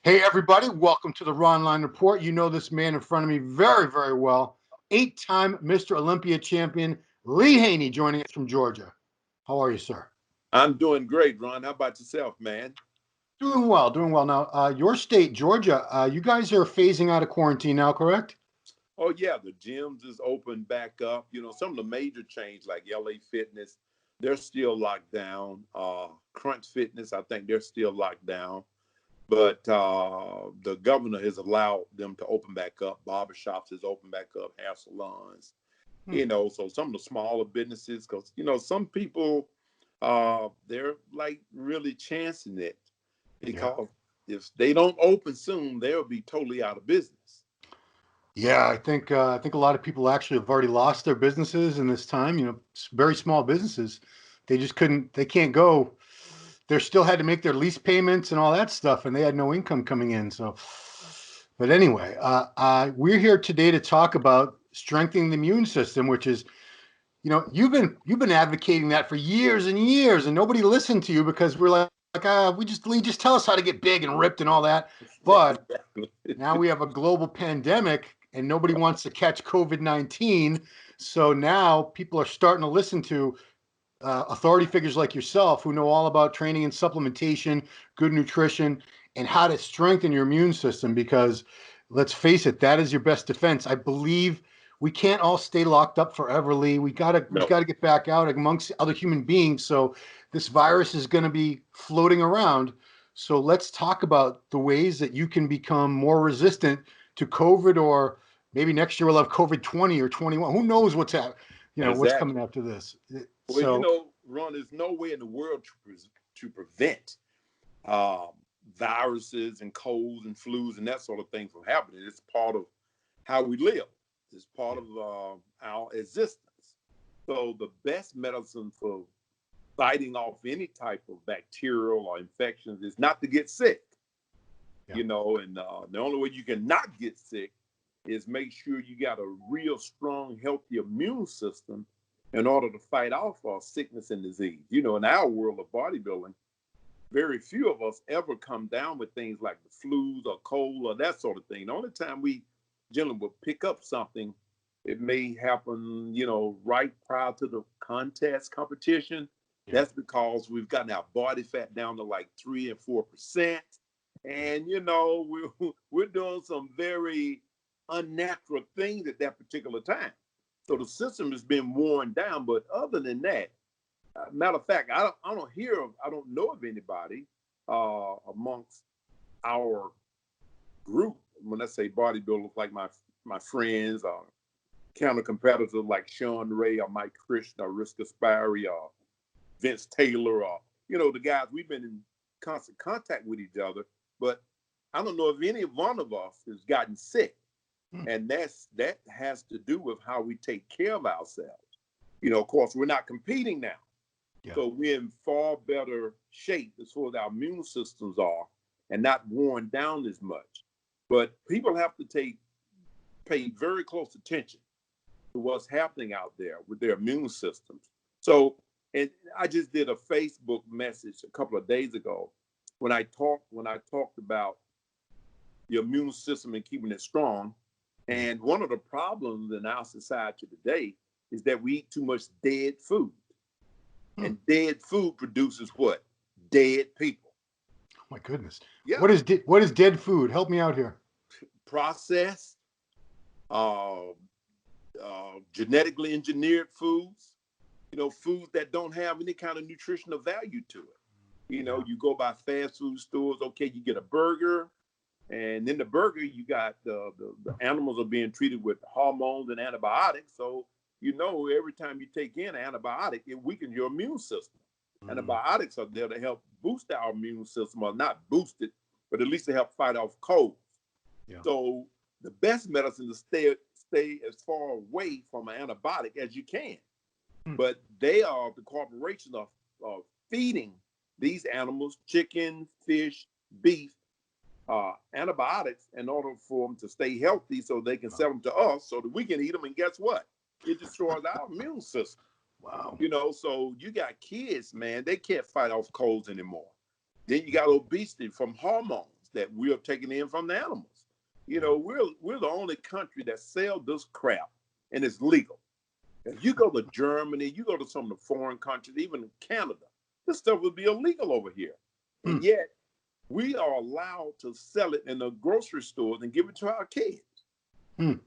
Hey, everybody, welcome to the Ronline Report. You know this man in front of me very, very well. Eight-time Mr. Olympia champion, Lee Haney, joining us from Georgia. How are you, sir? I'm doing great, Ron. How about yourself, man? Doing well, doing well. Now, your state, Georgia, you guys are phasing out of quarantine now, correct? Oh, yeah, the gyms is open back up. Some of the major chains like LA Fitness, they're still locked down. Crunch Fitness, I think they're still locked down. But the governor has allowed them to open back up. Barbershops has opened back up, hair salons. Hmm. So some of the smaller businesses, because, some people, they're like really chancing it Yeah. because if they don't open soon, they'll be totally out of business. Yeah, I think a lot of people actually have already lost their businesses in this time. Very small businesses. They just couldn't, they can't go. They still had to make their lease payments and all that stuff, and they had no income coming in. So, but anyway, we're here today to talk about strengthening the immune system, which is, you've been advocating that for years and years, and nobody listened to you because we're like, Lee, just tell us how to get big and ripped and all that. But Exactly. now we have a global pandemic, and nobody wants to catch COVID-19. So now people are starting to listen to authority figures like yourself who know all about training and supplementation, good nutrition, and how to strengthen your immune system. Because let's face it, that is your best defense. I believe we can't all stay locked up forever, Lee. We've No, got to get back out amongst other human beings. So this virus is going to be floating around. So let's talk about the ways that you can become more resistant to COVID, or maybe next year we'll have COVID 20 or 21. Who knows what's coming exactly. after this. Well, So Ron, there's no way in the world to prevent um, viruses and colds and flus and that sort of thing from happening. It's part of how we live. It's part yeah, of our existence. So the best medicine for fighting off any type of bacterial or infections is not to get sick. yeah. And the only way you can not get sick is make sure you got a real strong, healthy immune system in order to fight off sickness and disease. In our world of bodybuilding, very few of us ever come down with things like the flus or cold or that sort of thing. The only time we generally will pick up something, it may happen, right prior to the contest competition. Yeah. That's because we've gotten our body fat down to like 3 and 4%. And, we're doing some very unnatural things at that particular time. So the system has been worn down. But other than that, matter of fact, I don't know of anybody amongst our group. When I say bodybuilders, like my friends, counter competitors like Sean Ray or Mike Christian or Risk Aspire or Vince Taylor, or the guys we've been in constant contact with each other. But I don't know if any one of us has gotten sick, Hmm. and that has to do with how we take care of ourselves. Of course, we're not competing now. Yeah. So we're in far better shape as far as our immune systems are and not worn down as much. But people have to pay very close attention to what's happening out there with their immune systems. So, and I just did a Facebook message a couple of days ago when I talked about your immune system and keeping it strong. Mhm. And one of the problems in our society today is that we eat too much dead food. Hmm. And dead food produces what? Dead people. Oh my goodness. Yeah. What is dead food? Help me out here. Processed, uh, genetically engineered foods, foods that don't have any kind of nutritional value to it. Yeah. You go by fast food stores, okay, you get a burger, and in the burger, you got the animals are being treated with hormones and antibiotics. So, every time you take in an antibiotic, it weakens your immune system. Mm. Antibiotics are there to help boost our immune system, or not boost it, but at least to help fight off colds. Yeah. So the best medicine is stay as far away from an antibiotic as you can. Hmm. But they are the corporations of feeding these animals, chicken, fish, beef, antibiotics in order for them to stay healthy so they can Wow. sell them to us so that we can eat them. And guess what? It destroys our immune system. Wow. So you got kids, man, they can't fight off colds anymore. Then you got obesity from hormones. that we're taking in from the animals. You know, we're the only country that sell this crap and it's legal. If you go to Germany, you go to some of the foreign countries, even Canada, this stuff would be illegal over here. And yet we are allowed to sell it in the grocery stores and give it to our kids. You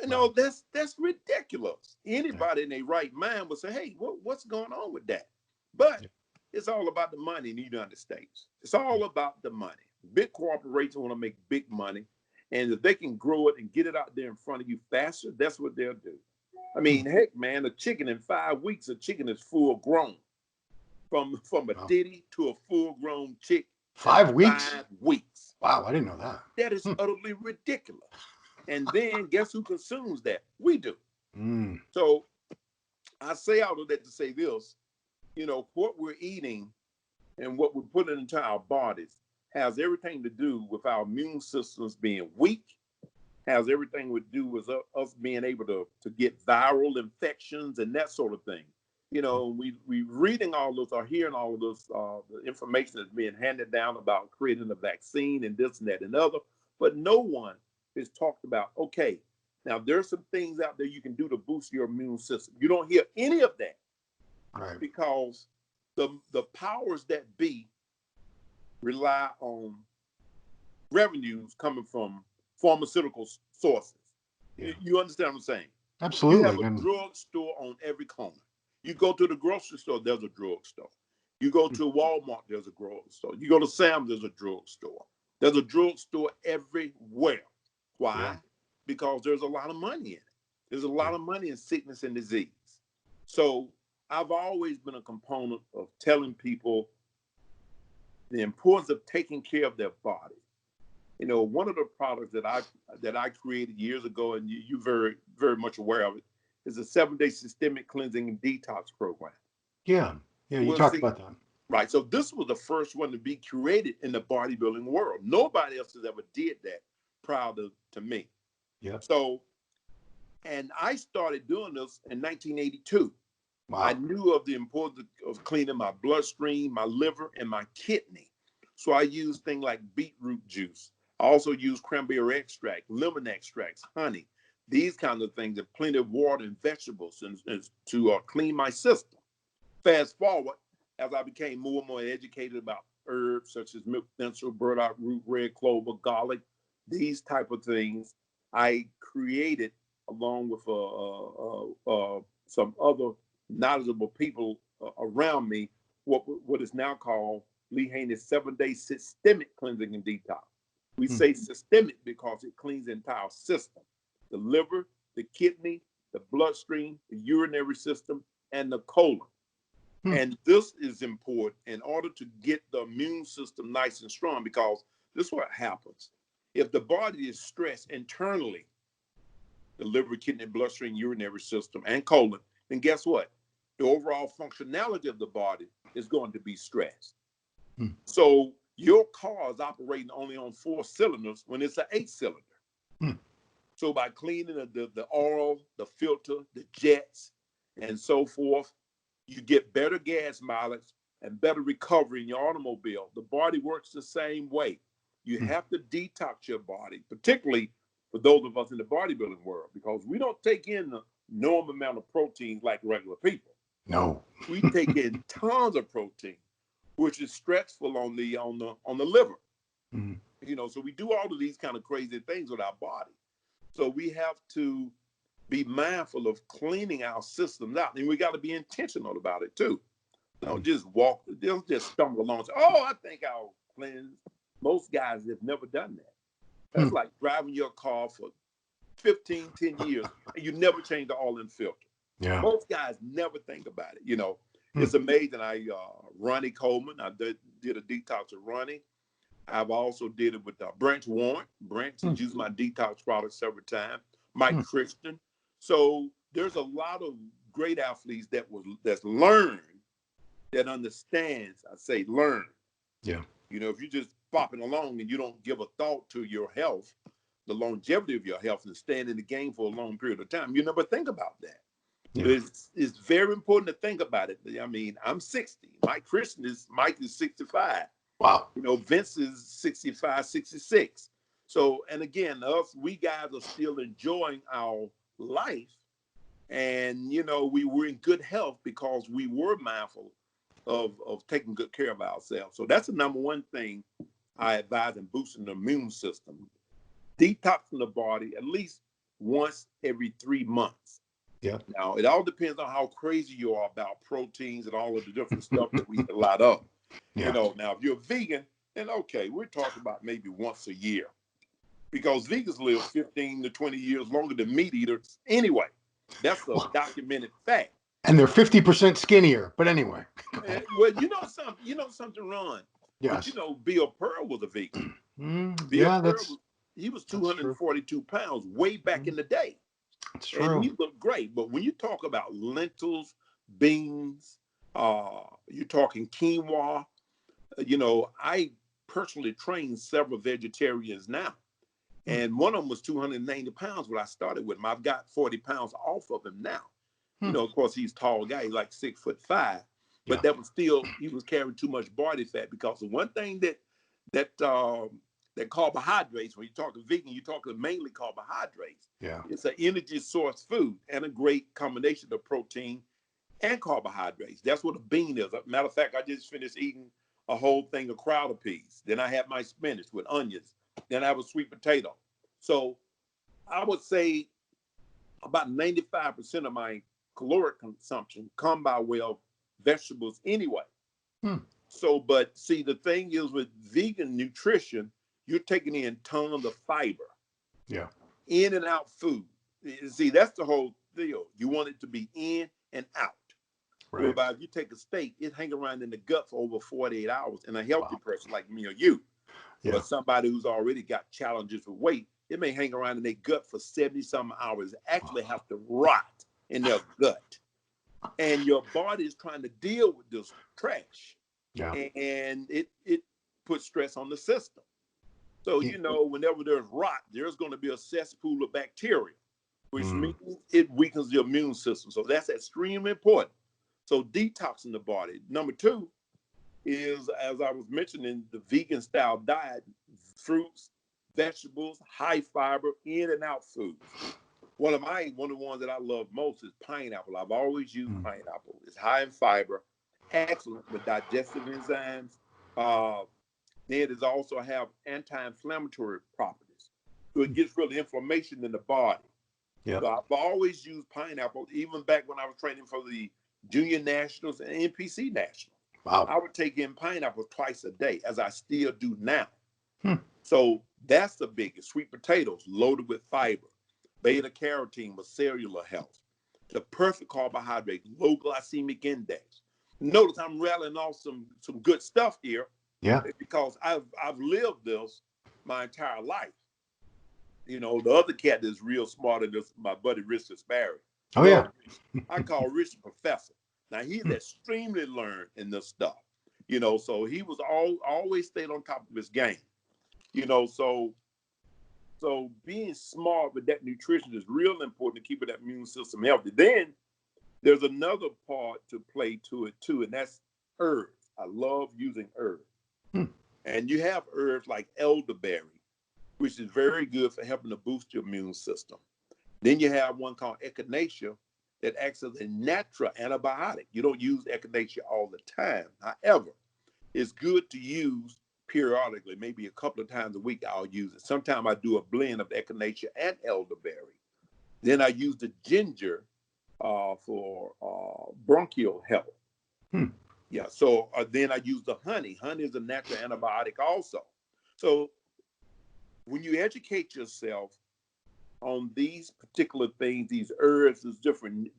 know, that's ridiculous. Anybody in their right mind would say, hey, what's going on with that? But it's all about the money in the United States. It's all about the money. Big corporations want to make big money. And if they can grow it and get it out there in front of you faster, that's what they'll do. I mean, heck, man, a chicken in 5 weeks, a chicken is full grown. From a titty to a full grown chick. 5 weeks? 5 weeks. Wow, I didn't know that. That is utterly ridiculous. And then guess who consumes that? We do. So I say all of that to say this, you know, what we're eating and what we're putting into our bodies has everything to do with our immune systems being weak, has everything to do with us being able to get viral infections and that sort of thing. You know, we reading all this or hearing all of this, the information that's being handed down about creating a vaccine and this and that and other, but no one is talked about, okay, now there's some things out there you can do to boost your immune system. You don't hear any of that because the powers that be rely on revenues coming from pharmaceutical sources. You understand what I'm saying? Absolutely. You have a drugstore on every corner. You go to the grocery store, there's a drugstore. You go to Walmart, there's a drugstore. You go to Sam's, there's a drugstore. There's a drugstore everywhere. Why? Because there's a lot of money in it. There's a lot of money in sickness and disease. So I've always been a component of telling people the importance of taking care of their body. You know, one of the products that I created years ago, and you're very, very much aware of it, is a 7-day systemic cleansing and detox program. Yeah, you talked about that. Right. So this was the first one to be created in the bodybuilding world. Nobody else has ever did that prior to me. Yeah. So, and I started doing this in 1982. Wow. I knew of the importance of cleaning my bloodstream, my liver, and my kidney. So I used things like beetroot juice. I also used cranberry extract, lemon extracts, honey, these kinds of things, and plenty of water and vegetables and to clean my system. Fast forward, as I became more and more educated about herbs such as milk thistle, burdock root, red clover, garlic, these type of things, I created along with some other knowledgeable people around me what is now called Lee Haney's 7-day systemic cleansing and detox. We say systemic because it cleans the entire system: the liver, the kidney, the bloodstream, the urinary system, and the colon. And this is important in order to get the immune system nice and strong, because this is what happens. If the body is stressed internally, the liver, kidney, bloodstream, urinary system, and colon, then guess what? The overall functionality of the body is going to be stressed. So your car is operating only on 4 cylinders when it's an 8-cylinder. So by cleaning the oil, the filter, the jets, and so forth, you get better gas mileage and better recovery in your automobile. The body works the same way. You have to detox your body, particularly for those of us in the bodybuilding world, because we don't take in the normal amount of protein like regular people. No. We take in tons of protein, which is stressful on the liver. You know, so we do all of these kind of crazy things with our body. So we have to be mindful of cleaning our systems out, and we got to be intentional about it too. Don't just don't just stumble along and say, oh, I think I'll cleanse. Most guys have never done that. That's like driving your car for 10 years, and you never change the oil and filter. Yeah. Most guys never think about it. You know, it's amazing. Ronnie Coleman, I did a detox with Ronnie. I've also did it with Branch Warren. Branch has used my detox product several times. Mike Christian. So there's a lot of great athletes that's learned, that understands. I say learn. Yeah. You know, if you're just bopping along and you don't give a thought to your health, the longevity of your health, and staying in the game for a long period of time, you never think about that. Yeah. But it's very important to think about it. I mean, I'm 60. Mike is 65. Wow. You know, Vince is 65, 66. So, and again, us, we guys are still enjoying our life. And, you know, we were in good health because we were mindful of taking good care of ourselves. So that's the number one thing I advise in boosting the immune system. Detoxing the body at least once every 3 months. Yeah. Now, it all depends on how crazy you are about proteins and all of the different stuff that we eat a lot of. You Yeah. know, now, if you're vegan, then okay, we're talking about maybe once a year because vegans live 15 to 20 years longer than meat eaters anyway. That's a Well, documented fact. and they're 50% skinnier. But anyway. Well, you know something, Ron. But you Yes. know, Bill Pearl was a vegan. Bill Yeah, Pearl he was that's true. 242 pounds way back in the day. It's And true. he looked great. But when you talk about lentils, beans, you're talking quinoa, you know, I personally trained several vegetarians now. And one of them was 290 pounds when I started with him. I've got 40 pounds off of him now. You know, of course, he's a tall guy. He's like 6'5", but Yeah. that was still, he was carrying too much body fat because the one thing that carbohydrates, when you're talking vegan, you're talking mainly carbohydrates. Yeah. It's an energy source food and a great combination of protein and carbohydrates. That's what a bean is. Matter of fact, I just finished eating a whole thing of crowder peas. Then I had my spinach with onions. Then I have a sweet potato. So I would say about 95% of my caloric consumption come by way of vegetables anyway. Hmm. So, but see, the thing is with vegan nutrition, you're taking in tons of fiber, Yeah. in and out food. See, that's the whole deal. You want it to be in and out. Right. Whereby if you take a steak, it hang around in the gut for over 48 hours in a healthy Wow. person like me or you. Yeah. But somebody who's already got challenges with weight, it may hang around in their gut for 70 some hours. It actually have to rot in their gut. And your body is trying to deal with this trash. Yeah. And it puts stress on the system. So, Yeah. you know, whenever there's rot, there's going to be a cesspool of bacteria, which Mm. means it weakens the immune system. So that's extremely important. So detoxing the body. Number two is, as I was mentioning, the vegan style diet, fruits, vegetables, high fiber, in and out foods. One of the ones that I love most is pineapple. I've always used pineapple. It's high in fiber, excellent with digestive enzymes. Then it also have anti-inflammatory properties. So it gets rid of inflammation in the body. Yeah. So I've always used pineapple, even back when I was training for the junior nationals and NPC nationals. Wow. I would take in pineapple twice a day, as I still do now. Hmm. So that's the biggest. Sweet potatoes loaded with fiber, beta carotene with cellular health, the perfect carbohydrate, low glycemic index. Notice I'm rattling off some good stuff here Yeah. because I've lived this my entire life. You know, the other cat that's real smart in this, my buddy Richard Sparrow. Oh yeah. I call Richard Professor. Now he's extremely learned in this stuff. You know, so he was always stayed on top of his game. You know, so being smart with that nutrition is real important to keeping that immune system healthy. Then there's another part to play to it too, and that's herbs. I love using herbs. Hmm. And you have herbs like elderberry, which is very good for helping to boost your immune system. Then you have one called echinacea that acts as a natural antibiotic. You don't use echinacea all the time. However, it's good to use periodically, maybe a couple of times a week I'll use it. Sometimes I do a blend of echinacea and elderberry. Then I use the ginger for bronchial health. Hmm. Yeah, so then I use the honey. Honey is a natural antibiotic also. So when you educate yourself on these particular things, these herbs,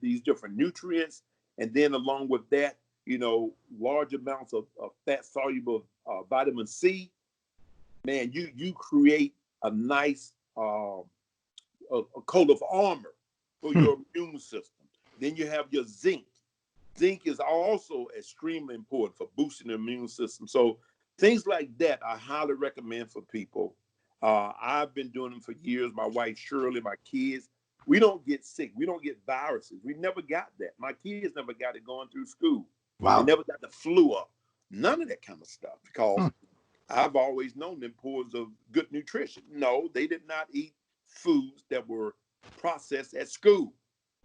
these different nutrients, and then along with that, you know, large amounts of fat soluble vitamin C, man, you create a nice a coat of armor for Hmm. your immune system. Then you have your zinc. Zinc is also extremely important for boosting the immune system. So things like that, I highly recommend for people. I've been doing them for years. My wife Shirley, my kids, we don't get sick. We don't get viruses. We never got that. My kids never got it going through school. They Wow. never got the flu up. None of that kind of stuff because Hmm. I've always known the importance of good nutrition. No, they did not eat foods that were processed at school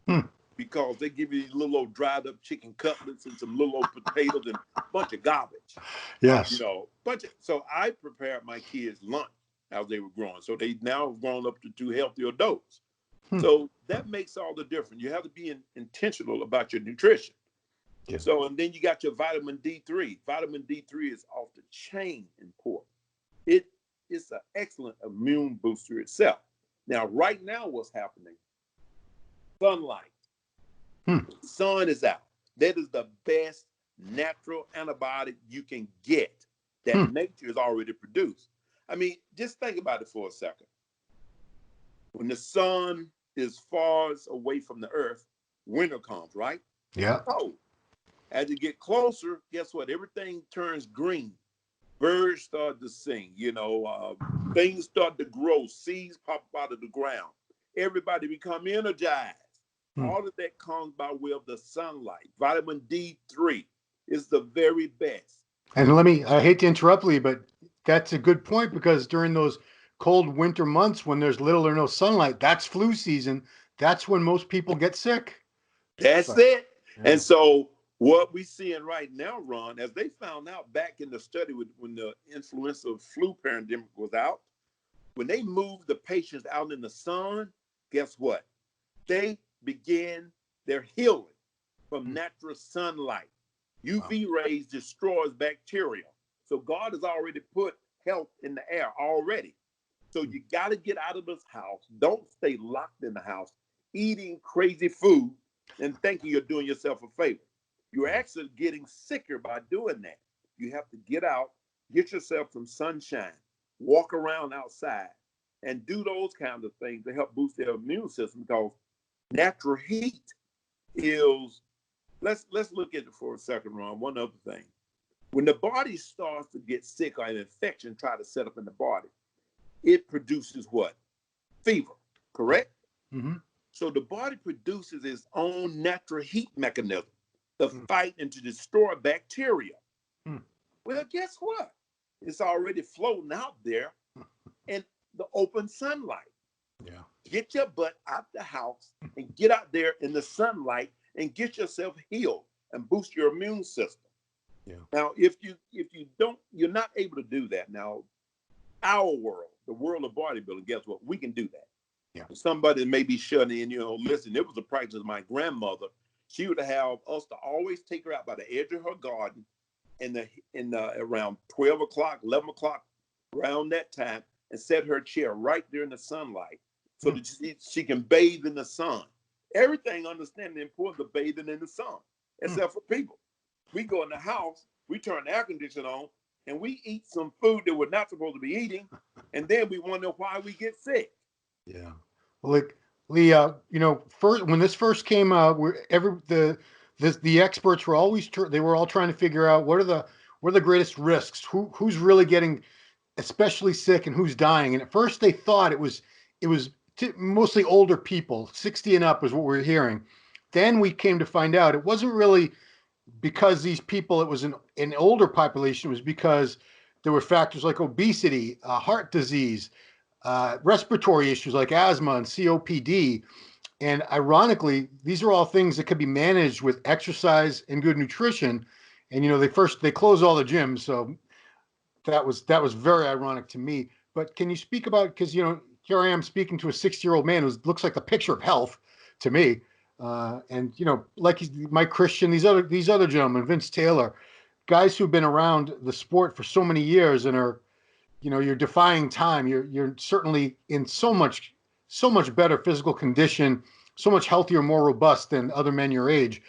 Hmm. because they give you these little old dried up chicken cutlets and some little old potatoes and a bunch of garbage. Yes. So I prepared my kids lunch as they were growing. So they now have grown up to two healthy adults. Hmm. So that makes all the difference. You have to be intentional about your nutrition. Yeah. So, and then you got your vitamin D3. Vitamin D3 is off the chain important. It is an excellent immune booster itself. Now, right now, what's happening? Sunlight. Hmm. The sun is out. That is the best natural antibiotic you can get that Hmm. nature has already produced. I mean, just think about it for a second. When the sun is far away from the earth, winter comes, right? Yeah. Oh, as you get closer, guess what? Everything turns green. Birds start to sing, things start to grow, seeds pop out of the ground. Everybody become energized. Hmm. All of that comes by way of the sunlight. Vitamin D3 is the very best. And I hate to interrupt Lee, but that's a good point because during those cold winter months when there's little or no sunlight, that's flu season. That's when most people get sick. That's But it. yeah. And so what we're seeing right now, Ron, as they found out back in the study when the influenza flu pandemic was out, when they moved the patients out in the sun, guess what? They begin their healing from natural sunlight. Wow. UV rays destroys bacteria. So God has already put health in the air already. So you got to get out of this house. Don't stay locked in the house eating crazy food and thinking you're doing yourself a favor. You're actually getting sicker by doing that. You have to get out, get yourself some sunshine, walk around outside, and do those kinds of things to help boost their immune system because natural heat is let's look at it for a second, Ron. One other thing. When the body starts to get sick or an infection try to set up in the body, it produces what? Fever, correct? Mm-hmm. So the body produces its own natural heat mechanism to Hmm. fight and to destroy bacteria. Hmm. Well, guess what? It's already floating out there in the open sunlight. Yeah. Get your butt out the house and get out there in the sunlight and get yourself healed and boost your immune system. Yeah. Now, if you don't, you're not able to do that. Now, our world, the world of bodybuilding, guess what? We can do that. Yeah. Somebody may be shut in, listen, it was a practice of my grandmother. She would have us to always take her out by the edge of her garden in the around 12 o'clock, 11 o'clock, around that time, and set her chair right there in the sunlight so that she can bathe in the sun. Everything understanding the importance of bathing in the sun, except for people. We go in the house, we turn the air conditioner on, and we eat some food that we're not supposed to be eating, and then we wonder why we get sick. Yeah. Well, like Lee, first when this first came out, the experts were always they were all trying to figure out what are the greatest risks, who's really getting especially sick and who's dying. And at first they thought it was mostly older people, 60 and up is what we're hearing. Then we came to find out it wasn't really because these people, it was an older population. It was because there were factors like obesity, heart disease, respiratory issues like asthma and COPD. And ironically, these are all things that could be managed with exercise and good nutrition. And they closed all the gyms, so that was very ironic to me. But can you speak about, because here I am speaking to a 60-year-old man who looks like the picture of health to me, and like Mike Christian, these other gentlemen, Vince Taylor, guys who've been around the sport for so many years and are you're defying time. You're certainly in so much better physical condition, so much healthier, more robust than other men your age.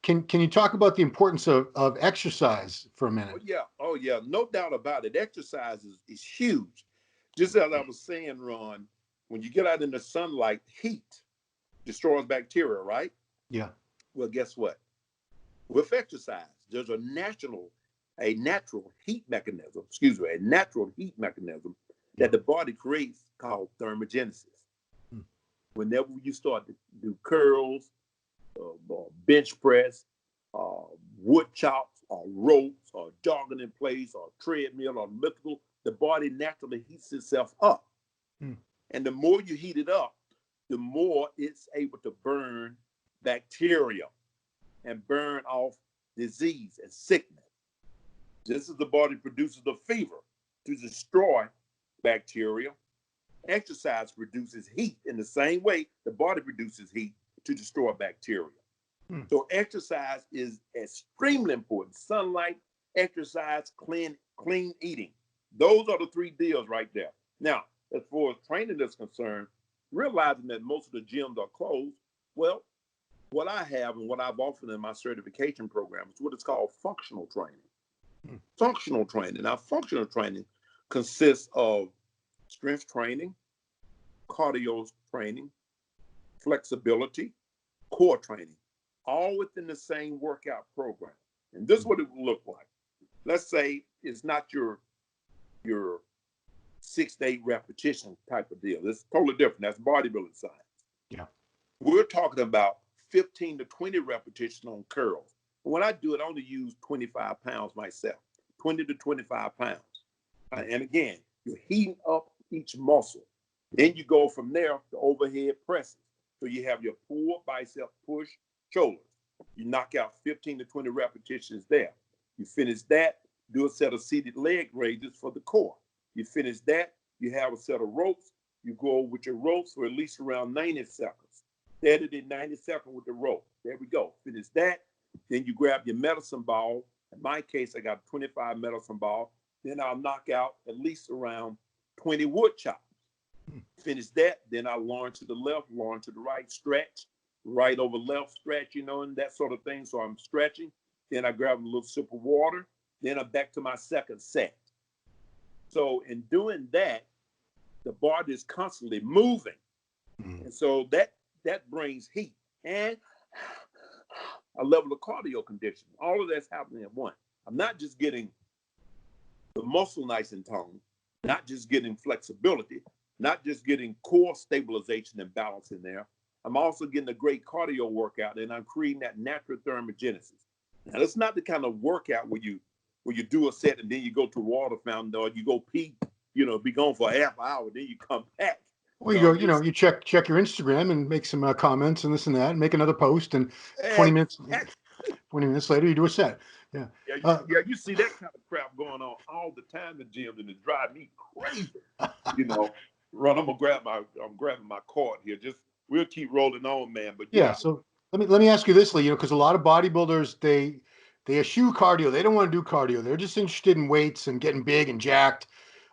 Can you talk about the importance of exercise for a minute? Oh yeah, no doubt about it. Exercise is huge. Just as I was saying, Ron, when you get out in the sunlight, heat destroys bacteria, right? Yeah. Well, guess what? With exercise, there's a natural heat mechanism, Yeah. that the body creates called thermogenesis. Hmm. Whenever you start to do curls, bench press, wood chops, or ropes or jogging in place or treadmill or elliptical, the body naturally heats itself up. Hmm. And the more you heat it up, the more it's able to burn bacteria and burn off disease and sickness. Just as the body produces the fever to destroy bacteria, exercise produces heat in the same way the body produces heat to destroy bacteria. Hmm. So exercise is extremely important. Sunlight, exercise, clean eating. Those are the three deals right there. Now, as far as training is concerned, realizing that most of the gyms are closed, well, what I have and what I've offered in my certification program is what is called functional training. Functional training. Now, functional training consists of strength training, cardio training, flexibility, core training, all within the same workout program. And this is what it will look like. Let's say it's not your 6 to 8 repetition type of deal. It's totally different. That's bodybuilding science. Yeah. We're talking about 15 to 20 repetitions on curls. When I do it, I only use 25 pounds myself, 20 to 25 pounds. And again, you're heating up each muscle. Then you go from there to overhead presses. So you have your pull, bicep, push, shoulders. You knock out 15 to 20 repetitions there. You finish that, do a set of seated leg raises for the core. You finish that, you have a set of ropes. You go with your ropes for at least around 90 seconds. 30 to 90 seconds with the rope. There we go. Finish that. Then you grab your medicine ball. In my case, I got a 25 medicine ball. Then I'll knock out at least around 20 wood chops. Finish that. Then I'll launch to the left, launch to the right, stretch, right over left, stretch, and that sort of thing. So I'm stretching. Then I grab a little sip of water. Then I'm back to my second set. So in doing that, the body is constantly moving. And so that brings heat and a level of cardio condition. All of that's happening at once. I'm not just getting the muscle nice and toned, not just getting flexibility, not just getting core stabilization and balance in there. I'm also getting a great cardio workout, and I'm creating that natural thermogenesis. Now, it's not the kind of workout where you do a set and then you go to a water fountain or you go pee, be gone for a half hour, then you come back. Well, you go, you check your Instagram and make some comments and this and that, and make another post, and 20 minutes, 20 minutes later, you do a set. Yeah. You see that kind of crap going on all the time in gyms, and it drives me crazy. Ron, I'm grabbing my cord here. We'll keep rolling on, man. But yeah. So let me ask you this, Lee. Because a lot of bodybuilders they eschew cardio. They don't want to do cardio. They're just interested in weights and getting big and jacked.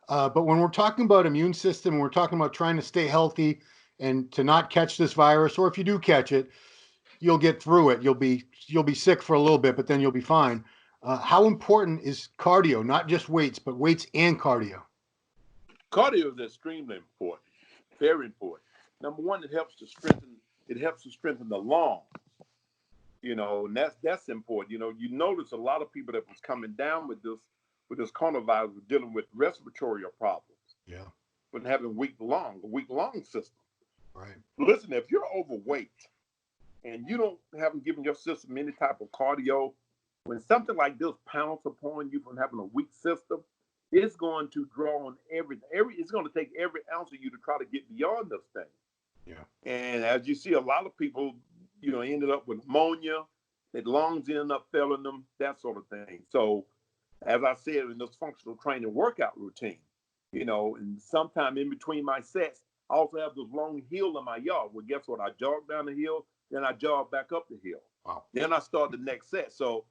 But when we're talking about immune system, we're talking about trying to stay healthy and to not catch this virus, or if you do catch it, you'll get through it. You'll be sick for a little bit, but then you'll be fine. How important is cardio? Not just weights, but weights and cardio. Cardio is extremely important, very important. Number one, it helps to strengthen the lungs. And that's important. You notice a lot of people that was coming down with this coronavirus were dealing with respiratory problems. Yeah. But having a weak lung system. Right. Listen, if you're overweight and you haven't given your system any type of cardio, when something like this pounds upon you from having a weak system, it's going to draw on it's going to take every ounce of you to try to get beyond this thing. Yeah. And as you see, a lot of people, ended up with pneumonia, their lungs ended up failing them, that sort of thing. So, as I said, in this functional training workout routine, and sometime in between my sets, I also have this long hill in my yard. Well, guess what? I jog down the hill, then I jog back up the hill. Wow. Then I start the next set. So,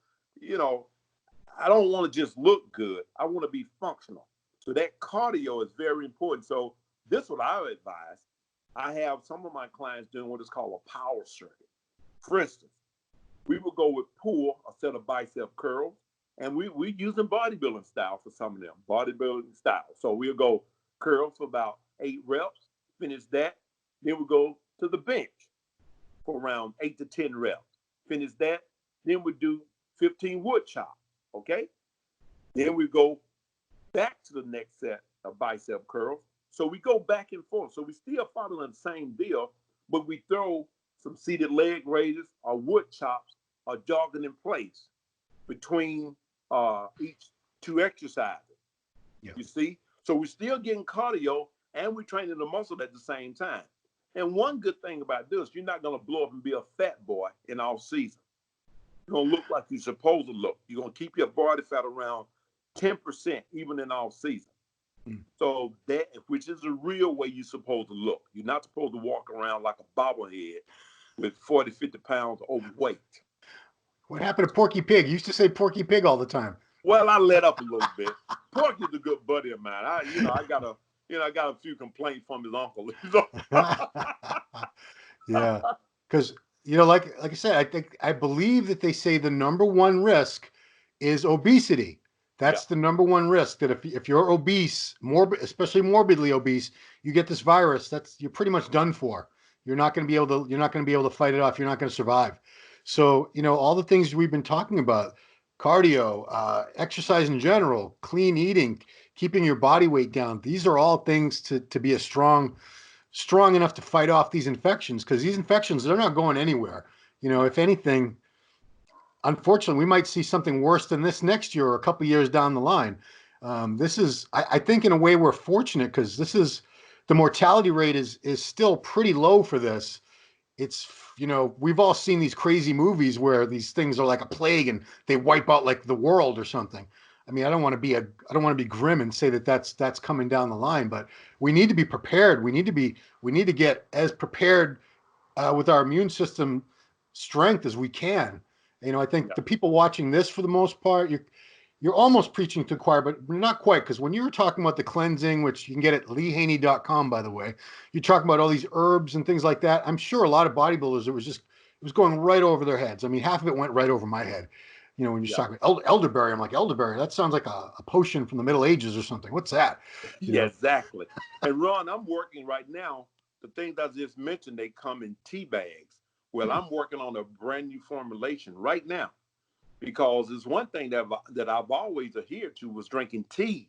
I don't want to just look good. I want to be functional. So that cardio is very important. So this is what I would advise. I have some of my clients doing what is called a power circuit. For instance, we will go with pull, a set of bicep curls, and we using bodybuilding style for some of them, bodybuilding style. So we'll go curls for about 8 reps, finish that, then we'll go to the bench for around 8 to 10 reps. Finish that, then we do 15 wood chops, okay? Then we go back to the next set of bicep curls. So we go back and forth. So we still following the same deal, but we throw some seated leg raises or wood chops or jogging in place. between each two exercises. Yeah. You see? So we're still getting cardio and we're training the muscle at the same time. And one good thing about this, you're not going to blow up and be a fat boy in all season. You're going to look like you're supposed to look. You're going to keep your body fat around 10% even in all season. So that, which is the real way you're supposed to look. You're not supposed to walk around like a bobblehead with 40, 50 pounds overweight. What happened to Porky Pig? You used to say Porky Pig all the time. Well, I let up a little bit. Porky's a good buddy of mine. I got a few complaints from his uncle. Yeah, because like I said, I believe that they say the number one risk is obesity. Yeah, That's the number one risk. That if you're obese, especially morbidly obese, you get this virus. You're pretty much done for. You're not going to be able to. You're not going to be able to fight it off. You're not going to survive. So all the things we've been talking about, cardio, exercise in general, clean eating, keeping your body weight down. These are all things to be a strong enough to fight off these infections, because these infections, they're not going anywhere. If anything, unfortunately, we might see something worse than this next year or a couple years down the line. This is, I think, in a way, we're fortunate, because the mortality rate is still pretty low for this. It's, we've all seen these crazy movies where these things are like a plague and they wipe out like the world or something. I mean, I don't want to be grim and say that that's coming down the line, but we need to be prepared. We need to get as prepared with our immune system strength as we can. I think yeah, the people watching this, for the most part, you're almost preaching to the choir, but not quite. Because when you were talking about the cleansing, which you can get at leehaney.com, by the way, you're talking about all these herbs and things like that. I'm sure a lot of bodybuilders, it was going right over their heads. I mean, half of it went right over my head. When you're yeah, talking elderberry, I'm like, elderberry, that sounds like a potion from the Middle Ages or something. What's that? You yeah, know? exactly. And Ron, I'm working right now. The things I just mentioned, they come in tea bags. Well, I'm working on a brand new formulation right now, because it's one thing that I've always adhered to was drinking teas.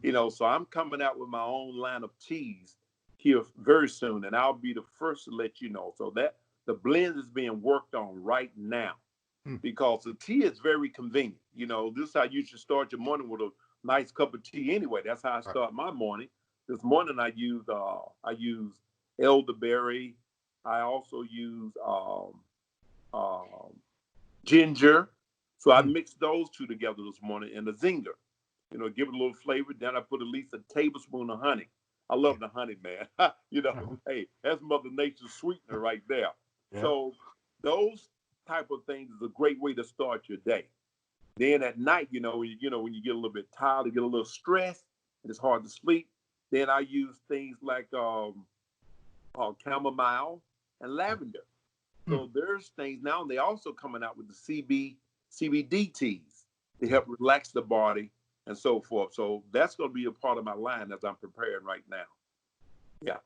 So I'm coming out with my own line of teas here very soon, and I'll be the first to let you know. So that the blend is being worked on right now, because the tea is very convenient. This is how you should start your morning, with a nice cup of tea anyway. That's how I start my morning. This morning I use elderberry. I also use ginger. So I mixed those two together this morning, and the zinger. Give it a little flavor. Then I put at least a tablespoon of honey. I love the honey, man. Hey, that's Mother Nature's sweetener right there. Yeah. So those type of things is a great way to start your day. Then at night, when you get a little bit tired, you get a little stressed, and it's hard to sleep. Then I use things like chamomile and lavender. So there's things now. They also coming out with the CBD teas to help relax the body and so forth. So that's going to be a part of my line as I'm preparing right now. Yeah.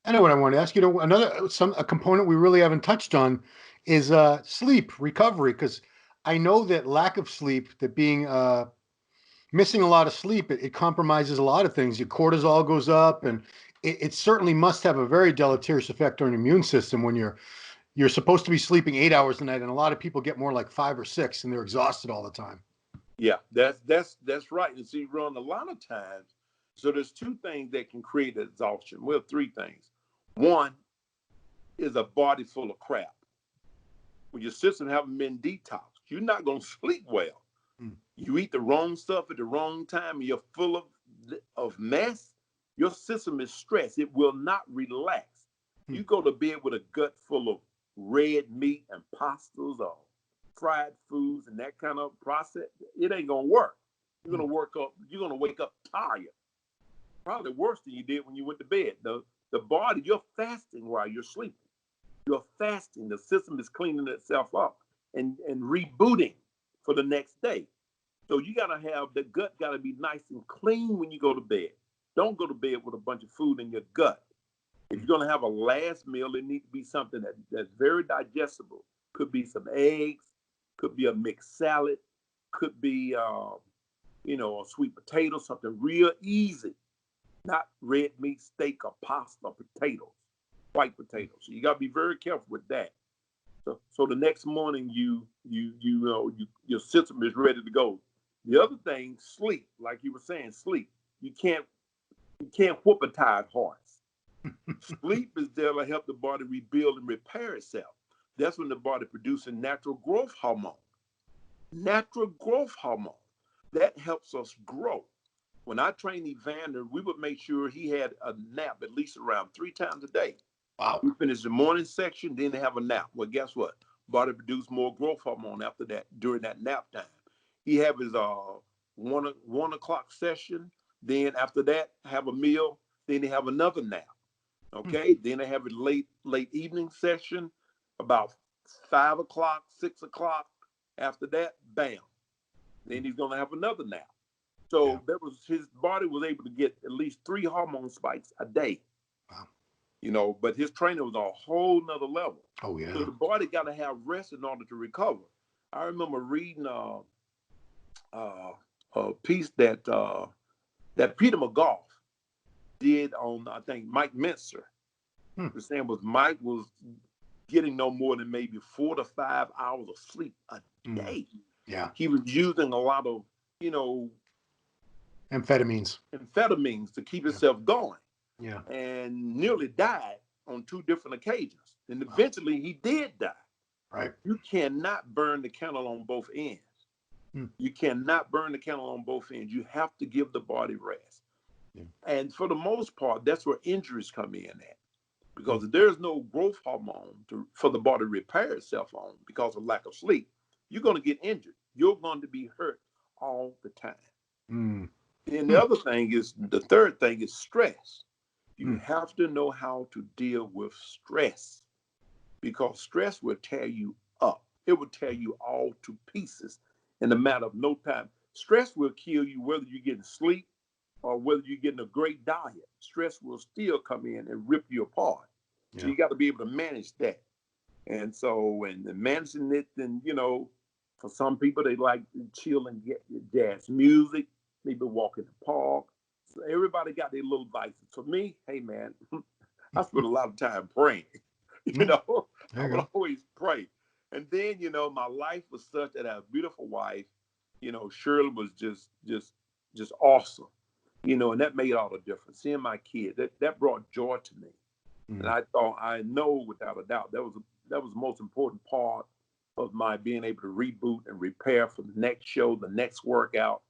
I know what I wanted to ask. A component we really haven't touched on is sleep recovery, because I know that lack of sleep, that being missing a lot of sleep, it compromises a lot of things. Your cortisol goes up, and it certainly must have a very deleterious effect on your immune system when you're supposed to be sleeping 8 hours a night, and a lot of people get more like 5 or 6, and they're exhausted all the time. Yeah, that's right. And see, Ron, a lot of times, so there's two things that can create exhaustion. Well, three things. One is a body full of crap. When your system haven't been detoxed, you're not going to sleep well. You eat the wrong stuff at the wrong time, and you're full of mess. Your system is stressed. It will not relax. You go to bed with a gut full of red meat and pastas or fried foods and that kind of process. It ain't gonna work. You're gonna wake up tired, probably worse than you did when you went to bed. The body, you're fasting while you're sleeping. You're fasting. The system is cleaning itself up and rebooting for the next day. So you gotta have the gut gotta be nice and clean when you go to bed. Don't go to bed with a bunch of food in your gut. If you're gonna have a last meal, it needs to be something that's very digestible. Could be some eggs, could be a mixed salad, could be a sweet potato, something real easy, not red meat, steak, or pasta, or potatoes, white potatoes. So you gotta be very careful with that. So the next morning, your system is ready to go. The other thing, sleep, like you were saying, sleep. You can't whoop a tired horse. Sleep is there to help the body rebuild and repair itself. That's when the body produces natural growth hormone. Natural growth hormone that helps us grow. When I trained Evander, we would make sure he had a nap at least around 3 times a day. Wow. We finish the morning section, then they have a nap. Well, guess what? Body produce more growth hormone after that during that nap time. He have his 1 o'clock session. Then after that, have a meal. Then they have another nap. Okay. Then they have a late evening session, about 5 o'clock, 6 o'clock. After that, bam. Then he's gonna have another nap. So his body was able to get at least 3 hormone spikes a day. Wow. But his training was a whole nother level. Oh yeah. So the body got to have rest in order to recover. I remember reading a piece that Peter McGough did on, I think, Mike Mentzer. The saying was Mike was getting no more than maybe 4 to 5 hours of sleep a day. Yeah. He was using a lot of, Amphetamines to keep himself going. Yeah. And nearly died on 2 different occasions. And eventually he did die. Right. You cannot burn the candle on both ends. You cannot burn the candle on both ends. You have to give the body rest. And for the most part, that's where injuries come in at. Because if there's no growth hormone for the body to repair itself on because of lack of sleep, you're going to get injured. You're going to be hurt all the time. And the third thing is stress. You have to know how to deal with stress, because stress will tear you up. It will tear you all to pieces in a matter of no time. Stress will kill you whether you're getting sleep or whether you're getting a great diet. Stress will still come in and rip you apart. So you got to be able to manage that. And so when managing it, then, for some people, they like to chill and get jazz music, maybe walk in the park. So everybody got their little vices. For me, hey, man, I spend a lot of time praying. I would always pray. And then, my life was such that I had a beautiful wife. Shirley was just awesome. And that made all the difference. Seeing my kid, that brought joy to me. And I know without a doubt that was the most important part of my being able to reboot and repair for the next show, the next workout,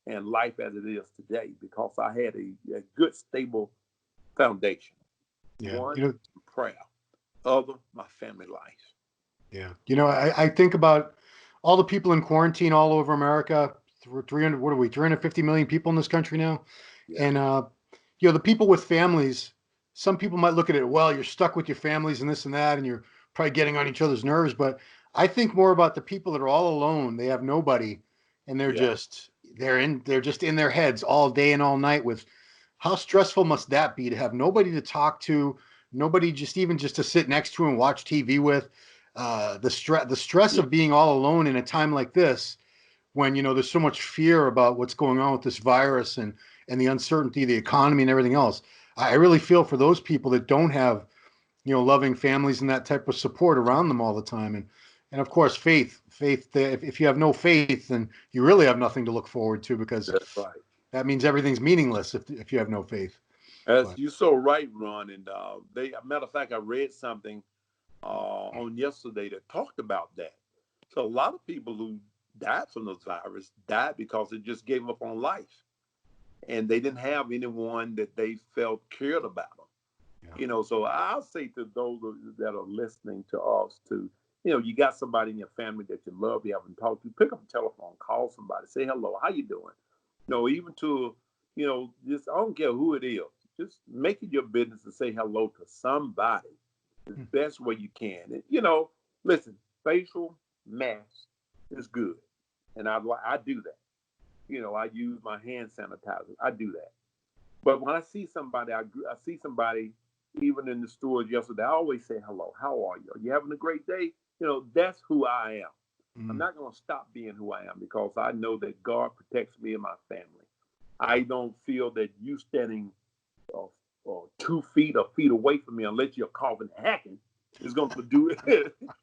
and life as it is today, because I had a good, stable foundation. Yeah. One, prayer. Other, my family life. Yeah. I think about all the people in quarantine all over America. 300, what are we, 350 million people in this country now? Yeah. And, the people with families, some people might look at it, well, you're stuck with your families and this and that, and you're probably getting on each other's nerves. But I think more about the people that are all alone. They have nobody, and they're just in their heads all day and all night. With how stressful must that be to have nobody to talk to, nobody just to sit next to and watch TV with. The stress of being all alone in a time like this, when there's so much fear about what's going on with this virus and the uncertainty, the economy, and everything else. I really feel for those people that don't have loving families and that type of support around them all the time. And of course, faith. If you have no faith, then you really have nothing to look forward to, because That's right. that means everything's meaningless if you have no faith. You're so right, Ron. And matter of fact, I read something on yesterday that talked about that. So a lot of people who died from this virus died because it just gave up on life, and they didn't have anyone that they felt cared about them. So I'll say to those that are listening to us, you got somebody in your family that you love, you haven't talked to, pick up the telephone, call somebody, say hello, how you doing? Even to, just, I don't care who it is, just make it your business to say hello to somebody the best way you can. And, listen, facial mask is good, and I do that. I use my hand sanitizer. I do that. But when I see somebody, I see somebody even in the stores yesterday, I always say hello. How are you? Are you having a great day? That's who I am. I'm not going to stop being who I am, because I know that God protects me and my family. I don't feel that you standing 2 feet or feet away from me, unless you're coughing and hacking, It's going to do it.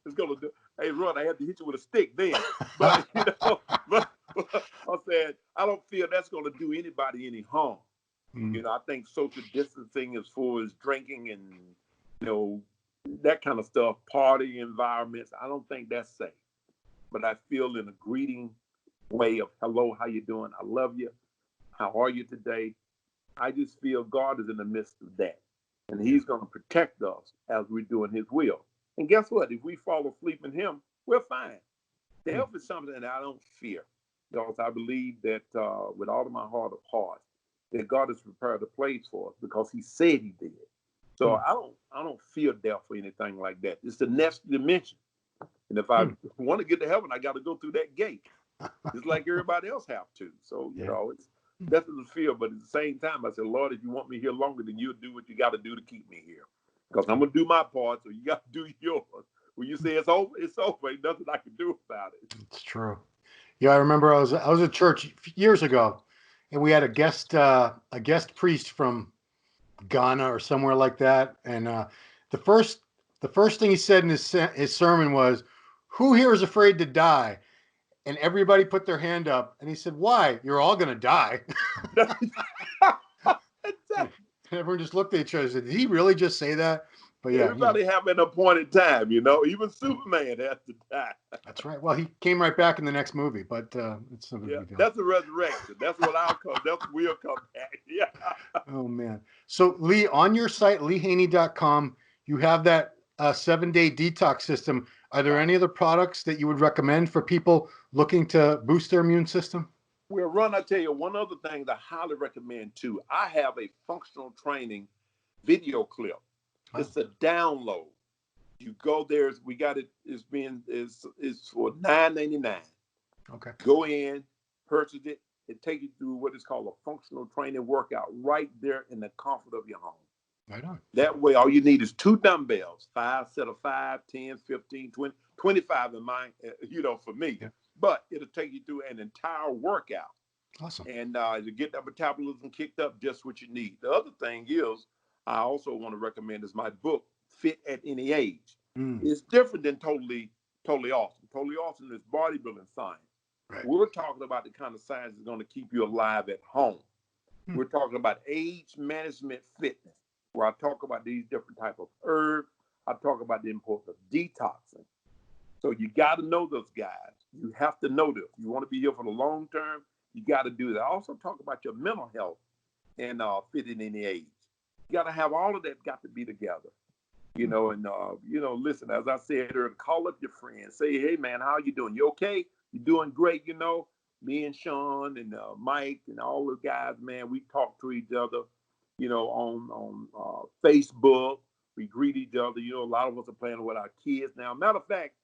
It's going to do. Hey, Ron, I had to hit you with a stick then. But but I said I don't feel that's going to do anybody any harm. I think social distancing as far as drinking and that kind of stuff, party environments. I don't think that's safe. But I feel in a greeting way of hello, how you doing? I love you. How are you today? I just feel God is in the midst of that. And he's going to protect us as we're doing his will. And guess what? If we fall asleep in him, we're fine. The health is something that I don't fear. Because I believe that with all of my heart of hearts, that God has prepared a place for us because he said he did. So I don't fear death or anything like that. It's the next dimension. And if I want to get to heaven, I got to go through that gate. Just like everybody else have to. So, it's nothing to fear. But at the same time, I said, Lord, if you want me here longer, then you'll do what you got to do to keep me here. Because I'm going to do my part, so you got to do yours. When you say it's over, it's over. Ain't nothing I can do about it. It's true. Yeah, I remember I was at church years ago, and we had a guest priest from Ghana or somewhere like that. And the first thing he said in his sermon was, "Who here is afraid to die?" And everybody put their hand up. And he said, "Why? You're all going to die." Everyone just looked at each other and said, "Did he really just say that?" But yeah, everybody have an appointed time, even Superman has to die. That's right. Well, he came right back in the next movie, but it's no big deal. That's a resurrection. That's what I'll come. That's we'll come back. Yeah. Oh man. So Lee, on your site, leehaney.com, you have that 7-day detox system. Are there any other products that you would recommend for people looking to boost their immune system? Well, Ron, I tell you one other thing that I highly recommend too. I have a functional training video clip. It's a download. You go there. We got it. It's for $9.99. Okay. Go in, purchase it. It takes you through what is called a functional training workout right there in the comfort of your home. Right on. That way, all you need is 2 dumbbells, 5 set of 5, 10, 15, 20, 25 in mine, for me. Yeah. But it'll take you through an entire workout. Awesome. And to get that metabolism kicked up, just what you need. The other thing is, I also want to recommend is my book, Fit at Any Age. It's different than Totally Awesome. Totally Awesome is bodybuilding science. Right. We're talking about the kind of science that's going to keep you alive at home. We're talking about age management fitness, where I talk about these different types of herbs. I talk about the importance of detoxing. So you got to know those guys. You have to know this. You want to be here for the long term, you got to do that. I also talk about your mental health and Fit at Any Age. You got to have all of that got to be together. Listen, as I said earlier, call up your friends. Say, hey, man, how you doing? You okay? You doing great? Me and Sean and Mike and all the guys, man, we talk to each other, on Facebook. We greet each other. A lot of us are playing with our kids now. Matter of fact,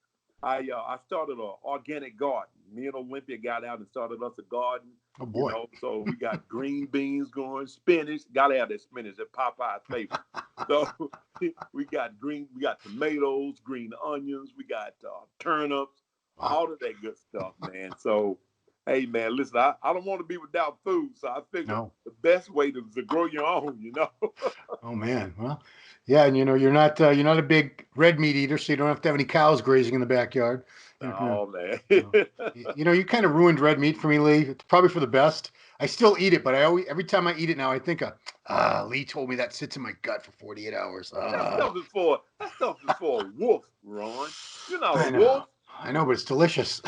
I started an organic garden. Me and Olympia got out and started us a garden. Oh boy! So we got green beans growing, spinach. Got to have that spinach that Popeye's favorite. So we got tomatoes, green onions. We got turnips, all of that good stuff, man. So, hey, man, listen, I don't want to be without food, so I figure the best way to grow your own. Oh man, well, yeah, and you're not a big red meat eater, so you don't have to have any cows grazing in the backyard. Oh man, you kind of ruined red meat for me, Lee. It's probably for the best. I still eat it, but every time I eat it now, I think Lee told me that sits in my gut for 48 hours. That stuff is for a wolf, Ron. You're not a wolf. I know, but it's delicious.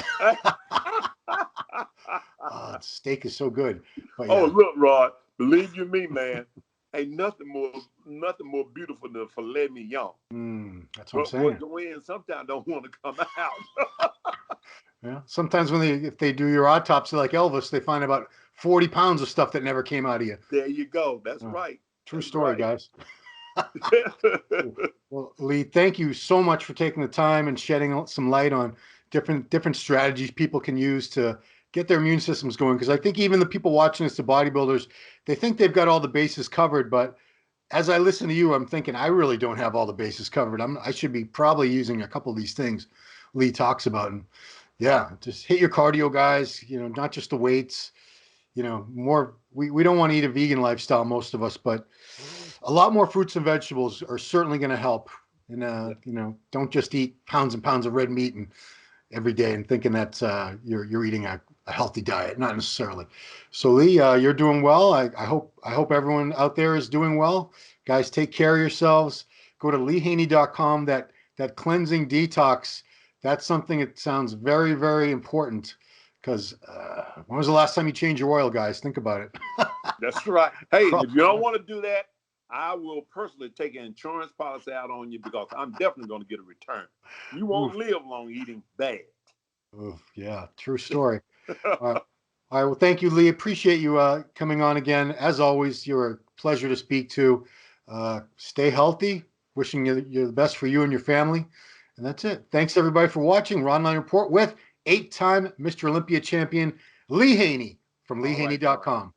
Steak is so good. But, Oh, look, Rod, believe you me, man. Ain't nothing more beautiful than filet mignon. That's what I'm saying. Go in, sometimes don't want to come out. Yeah. Sometimes if they do your autopsy like Elvis, they find about 40 pounds of stuff that never came out of you. There you go. That's right. True story, guys. Well, Lee, thank you so much for taking the time and shedding some light on different strategies people can use to get their immune systems going. Because I think even the people watching this, the bodybuilders, they think they've got all the bases covered. But as I listen to you, I'm thinking I really don't have all the bases covered. I should be probably using a couple of these things Lee talks about. And yeah, just hit your cardio, guys. Not just the weights. More. We don't want to eat a vegan lifestyle, most of us, but a lot more fruits and vegetables are certainly going to help. And Yeah. don't just eat pounds and pounds of red meat and every day and thinking that's you're eating a healthy diet. Not necessarily. So Lee, you're doing well. I hope everyone out there is doing well. Guys, take care of yourselves. Go to leehaney.com. That cleansing detox. That's something that sounds very, very important. Because when was the last time you changed your oil, guys? Think about it. That's right. Hey, and if you don't Probably. want to do that, I will personally take an insurance policy out on you because I'm definitely going to get a return. You won't Oof, live long eating bad. oof, yeah, true story. All right. Well, thank you, Lee. Appreciate you coming on again. As always, you're a pleasure to speak to. Stay healthy. Wishing you the best for you and your family. And that's it. Thanks, everybody, for watching Ronline Report with 8-time Mr. Olympia champion Lee Haney from All right, Brian. leehaney.com.